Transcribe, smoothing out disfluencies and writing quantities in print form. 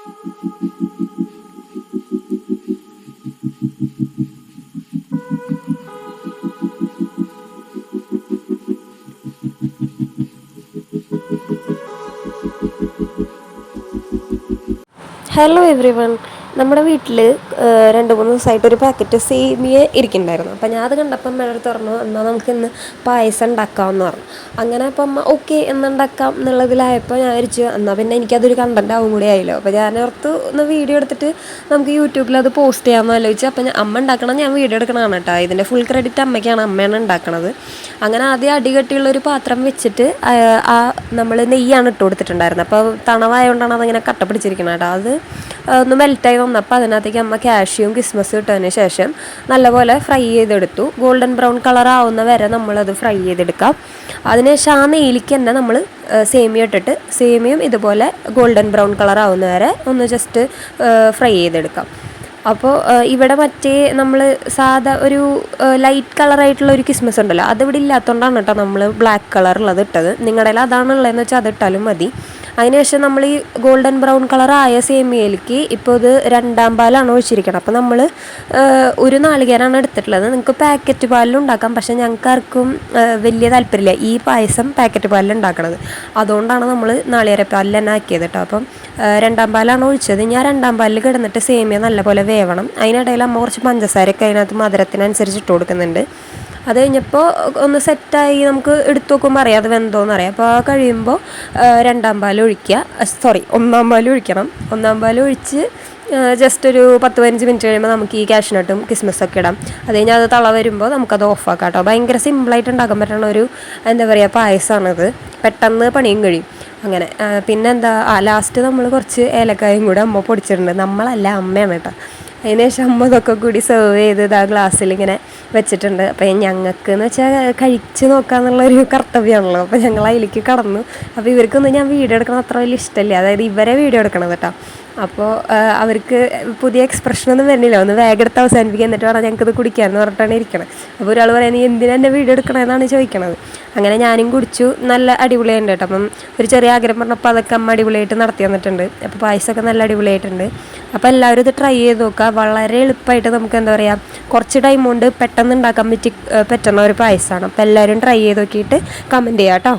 Hello every one. നമ്മുടെ വീട്ടിൽ 2-3 ദിവസമായിട്ടൊരു packet സേമിയ ഇരിക്കുന്നുണ്ടായിരുന്നു. അപ്പം ഞാൻ അത് കണ്ടപ്പം അമ്മയുടെ അടുത്ത് പറഞ്ഞു, എന്നാൽ നമുക്കിന്ന് പായസം ഉണ്ടാക്കാമെന്ന് പറഞ്ഞു. അങ്ങനെ അപ്പം അമ്മ ഓക്കെ എന്നുണ്ടാക്കാം എന്നുള്ളതിലായപ്പോൾ ഞാൻ വിചാരിച്ചു എന്നാൽ പിന്നെ എനിക്കതൊരു കണ്ടൻ്റ് ആവും കൂടി ആയല്ലോ. അപ്പോൾ ഞാൻ ഓർത്ത് ഒന്ന് വീഡിയോ എടുത്തിട്ട് നമുക്ക് യൂട്യൂബിൽ അത് പോസ്റ്റ് ചെയ്യാമെന്ന് ആലോചിച്ചു. അപ്പം അമ്മ ഉണ്ടാക്കണം, ഞാൻ വീഡിയോ എടുക്കണതാണ് കേട്ടോ. ഇതിൻ്റെ ഫുൾ ക്രെഡിറ്റ് അമ്മയ്ക്കാണ്, അമ്മയാണ് ഉണ്ടാക്കണത്. അങ്ങനെ ആദ്യം അടികട്ടിയുള്ളൊരു പാത്രം വെച്ചിട്ട് നമ്മൾ നെയ്യാണ് ഇട്ട് കൊടുത്തിട്ടുണ്ടായിരുന്നത്. അപ്പോൾ തണവായതുകൊണ്ടാണ് അതങ്ങനെ കട്ട പിടിച്ചിരിക്കുന്നത് കേട്ടോ. അത് ഒന്ന് മെൽറ്റായി വന്നപ്പോൾ അതിനകത്തേക്ക് അമ്മ കാഷ്യൂം കിസ്മസും ഇട്ടതിന് ശേഷം നല്ലപോലെ ഫ്രൈ ചെയ്തെടുത്തു. ഗോൾഡൻ ബ്രൗൺ കളർ ആവുന്ന വരെ നമ്മളത് ഫ്രൈ ചെയ്തെടുക്കാം. അതിനുശേഷം ആ നെയ്യിലേക്ക് തന്നെ നമ്മൾ സേമിയ ഇട്ടിട്ട് സേമിയയും ഇതുപോലെ ഗോൾഡൻ ബ്രൗൺ കളർ ആവുന്ന വരെ ഒന്ന് ജസ്റ്റ് ഫ്രൈ ചെയ്തെടുക്കാം. അപ്പോൾ ഇവിടെ മറ്റേ നമ്മൾ സാധാ ഒരു ലൈറ്റ് കളറായിട്ടുള്ള ഒരു കിസ്മസ് ഉണ്ടല്ലോ, അതിവിടെ ഇല്ലാത്തതുകൊണ്ടാണ് കേട്ടോ നമ്മൾ ബ്ലാക്ക് കളറുള്ളത് ഇട്ടത്. നിങ്ങളുടെ അതാണുള്ളതെന്ന് വെച്ചാൽ അതിട്ടാലും മതി. അതിനുശേഷം നമ്മൾ ഈ ഗോൾഡൻ ബ്രൗൺ കളറായ സേമിയയിലേക്ക് ഇപ്പോൾ ഇത് 2-ാം പാലാണ് ഒഴിച്ചിരിക്കണം. അപ്പോൾ നമ്മൾ ഒരു നാളികേരമാണ് എടുത്തിട്ടുള്ളത്. നിങ്ങൾക്ക് പാക്കറ്റ് പാലിൽ ഉണ്ടാക്കാം, പക്ഷേ ഞങ്ങൾക്ക് ആർക്കും വലിയ താല്പര്യമില്ല ഈ പായസം പാക്കറ്റ് പാലിൽ ഉണ്ടാക്കണത്. അതുകൊണ്ടാണ് നമ്മൾ നാളികേരപ്പാലിൽ തന്നെ ആക്കിയത് കേട്ടോ. അപ്പം 2-ാം പാലാണ് ഒഴിച്ചത്. ഞാൻ 2-ാം പാലിൽ കിടന്നിട്ട് സേമിയ നല്ലപോലെ വേവണം. അതിനിടയിൽ അമ്മ കുറച്ച് പഞ്ചസാരയൊക്കെ അതിനകത്ത് മധുരത്തിനനുസരിച്ച് ഇട്ട് കൊടുക്കുന്നുണ്ട്. അത് കഴിഞ്ഞപ്പോൾ ഒന്ന് സെറ്റായി നമുക്ക് എടുത്തു നോക്കുമ്പോൾ അറിയാം അത് വെന്തോന്ന് അറിയാം. അപ്പോൾ കഴിയുമ്പോൾ 2-ാം പാൽ ഒഴിക്കുക, 1-ാം പാൽ ഒഴിക്കണം. 1-ാം പാൽ ഒഴിച്ച് ജസ്റ്റ് ഒരു 10-15 മിനിറ്റ് കഴിയുമ്പോൾ നമുക്ക് ഈ കാഷ്നട്ടും കിസ്മസൊക്കെ ഇടാം. അത് കഴിഞ്ഞാൽ അത് തള വരുമ്പോൾ നമുക്കത് ഓഫാക്കാം കേട്ടോ. ഭയങ്കര സിമ്പിളായിട്ട് ഉണ്ടാക്കാൻ പറ്റുന്ന ഒരു എന്താ പറയുക പായസമാണിത്. പെട്ടെന്ന് പണിയും കഴിയും. അങ്ങനെ പിന്നെന്താ ലാസ്റ്റ് നമ്മൾ കുറച്ച് ഏലക്കായും കൂടെ അമ്മ പൊടിച്ചിട്ടുണ്ട്. നമ്മളല്ല, അമ്മയാണ് കേട്ടോ. അതിനുശേഷം അമ്മ ഇതൊക്കെ കൂടി സെർവ് ചെയ്ത് ആ ഗ്ലാസ്സിൽ ഇങ്ങനെ വെച്ചിട്ടുണ്ട്. അപ്പം ഞങ്ങൾക്ക് എന്ന് വെച്ചാൽ കഴിച്ച് നോക്കാമെന്നുള്ളൊരു കർത്തവ്യമാണല്ലോ. അപ്പോൾ ഞങ്ങൾ അതിലേക്ക് കടന്നു. അപ്പോൾ ഇവർക്കൊന്നും ഞാൻ വീഡിയോ എടുക്കണം അത്ര വലിയ ഇഷ്ടമില്ല, അതായത് ഇവരെ വീഡിയോ എടുക്കണത് കേട്ടോ. അപ്പോൾ അവർക്ക് പുതിയ എക്സ്പ്രഷനൊന്നും വരുന്നില്ല, ഒന്ന് വേഗം എടുത്ത് അവസാനിപ്പിക്കുക, എന്നിട്ട് പറഞ്ഞാൽ ഞങ്ങൾക്കിത് കുടിക്കാമെന്ന് പറഞ്ഞിട്ടാണ് ഇരിക്കണത്. അപ്പോൾ ഒരാൾ പറയാൻ നീ എന്തിനാ എൻ്റെ വീഡിയോ എടുക്കണമെന്നാണ് ചോദിക്കണത്. അങ്ങനെ ഞാനും കുടിച്ചു, നല്ല അടിപൊളിയായിട്ടുണ്ട് കേട്ടോ. അപ്പം ഒരു ചെറിയ ആഗ്രഹം പറഞ്ഞപ്പോൾ അതൊക്കെ അമ്മ അടിപൊളിയായിട്ട് നടത്തി തന്നിട്ടുണ്ട്. അപ്പോൾ പായസമൊക്കെ നല്ല അടിപൊളിയായിട്ടുണ്ട്. അപ്പോൾ എല്ലാവരും ഇത് ട്രൈ ചെയ്ത് നോക്കുക. വളരെ എളുപ്പമായിട്ട് നമുക്ക് എന്താ പറയുക കുറച്ച് ടൈം കൊണ്ട് പെട്ടെന്ന് ഉണ്ടാക്കാൻ പറ്റുന്ന ഒരു പായസമാണ്. അപ്പോൾ എല്ലാവരും ട്രൈ ചെയ്ത് നോക്കിയിട്ട് കമൻറ്റ് ചെയ്യാം കേട്ടോ.